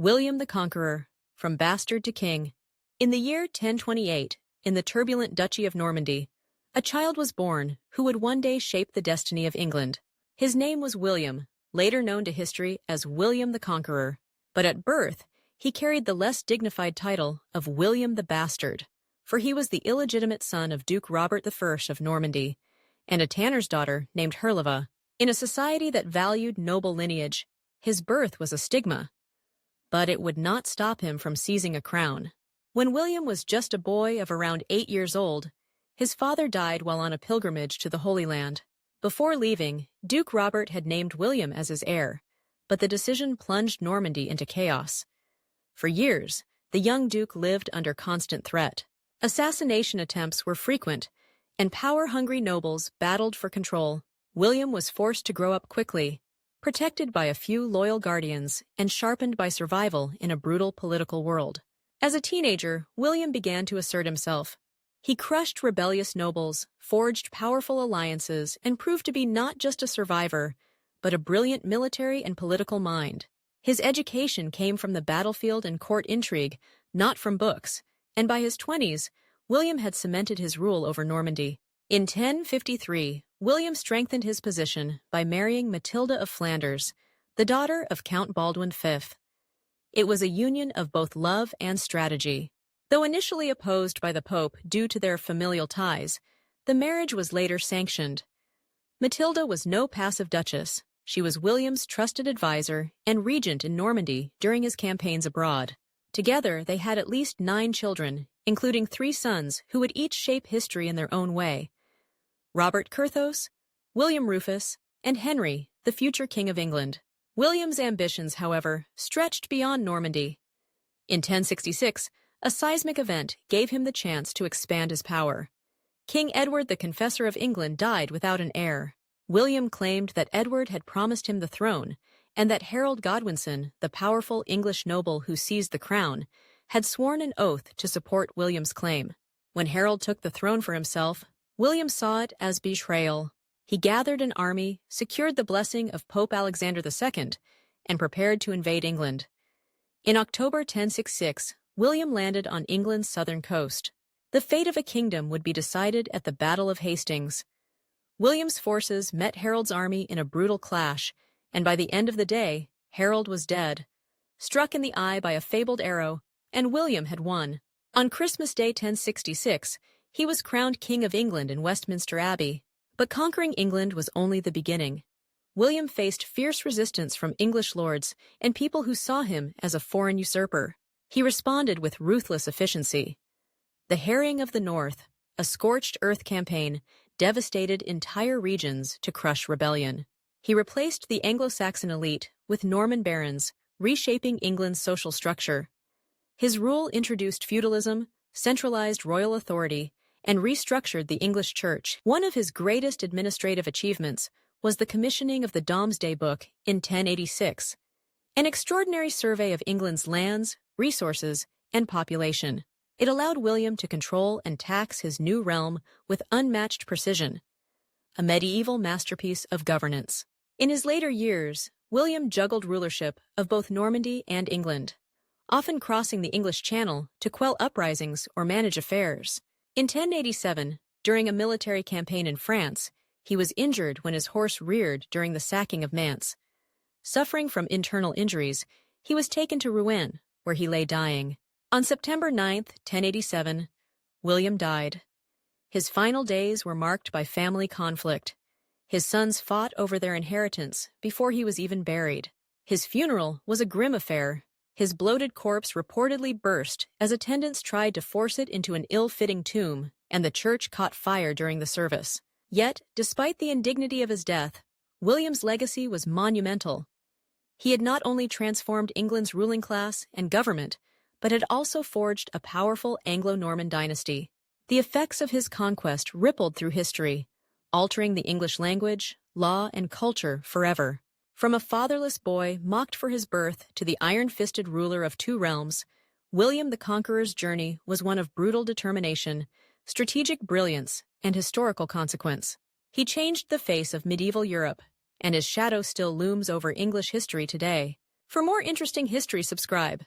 William the Conqueror, from bastard to king. In the year 1028, in the turbulent Duchy of Normandy, a child was born who would one day shape the destiny of England. His name was William, later known to history as William the Conqueror. But at birth, he carried the less dignified title of William the Bastard, for he was the illegitimate son of Duke Robert I of Normandy and a tanner's daughter named Herleva. In a society that valued noble lineage, his birth was a stigma. But it would not stop him from seizing a crown. When William was just a boy of around 8 years old, his father died while on a pilgrimage to the Holy Land. Before leaving, Duke Robert had named William as his heir, but the decision plunged Normandy into chaos. For years, the young duke lived under constant threat. Assassination attempts were frequent, and power-hungry nobles battled for control. William was forced to grow up quickly, protected by a few loyal guardians and sharpened by survival in a brutal political world. As a teenager, William began to assert himself. He crushed rebellious nobles, forged powerful alliances, and proved to be not just a survivor, but a brilliant military and political mind. His education came from the battlefield and court intrigue, not from books, and by his 20s, William had cemented his rule over Normandy. In 1053, William strengthened his position by marrying Matilda of Flanders, the daughter of Count Baldwin V. It was a union of both love and strategy. Though initially opposed by the Pope due to their familial ties, the marriage was later sanctioned. Matilda was no passive duchess. She was William's trusted advisor and regent in Normandy during his campaigns abroad. Together, they had at least 9 children, including 3 sons who would each shape history in their own way: Robert Curthos, William Rufus, and Henry, the future King of England. William's ambitions, however, stretched beyond Normandy. In 1066, a seismic event gave him the chance to expand his power. King Edward the Confessor of England died without an heir. William claimed that Edward had promised him the throne, and that Harold Godwinson, the powerful English noble who seized the crown, had sworn an oath to support William's claim. When Harold took the throne for himself, William saw it as betrayal. He gathered an army, secured the blessing of Pope Alexander II, and prepared to invade England. In October 1066, William landed on England's southern coast. The fate of a kingdom would be decided at the Battle of Hastings. William's forces met Harold's army in a brutal clash, and by the end of the day, Harold was dead, struck in the eye by a fabled arrow, and William had won. On Christmas Day 1066, he was crowned King of England in Westminster Abbey. But conquering England was only the beginning. William faced fierce resistance from English lords and people who saw him as a foreign usurper. He responded with ruthless efficiency. The Harrying of the North, a scorched earth campaign, devastated entire regions to crush rebellion. He replaced the Anglo-Saxon elite with Norman barons, reshaping England's social structure. His rule introduced feudalism, centralized royal authority, and restructured the English Church. One of his greatest administrative achievements was the commissioning of the Domesday book in 1086, an extraordinary survey of England's lands, resources, and population. It allowed William to control and tax his new realm with unmatched precision, a medieval masterpiece of governance. In his later years, William juggled rulership of both Normandy and England, often crossing the English Channel to quell uprisings or manage affairs. In 1087, during a military campaign in France, he was injured when his horse reared during the sacking of Mantes. Suffering from internal injuries, he was taken to Rouen, where he lay dying. On September 9, 1087, William died. His final days were marked by family conflict. His sons fought over their inheritance before he was even buried. His funeral was a grim affair. His bloated corpse reportedly burst as attendants tried to force it into an ill-fitting tomb, and the church caught fire during the service. Yet, despite the indignity of his death, William's legacy was monumental. He had not only transformed England's ruling class and government, but had also forged a powerful Anglo-Norman dynasty. The effects of his conquest rippled through history, altering the English language, law, and culture forever. From a fatherless boy mocked for his birth to the iron-fisted ruler of 2 realms, William the Conqueror's journey was one of brutal determination, strategic brilliance, and historical consequence. He changed the face of medieval Europe, and his shadow still looms over English history today. For more interesting history, subscribe.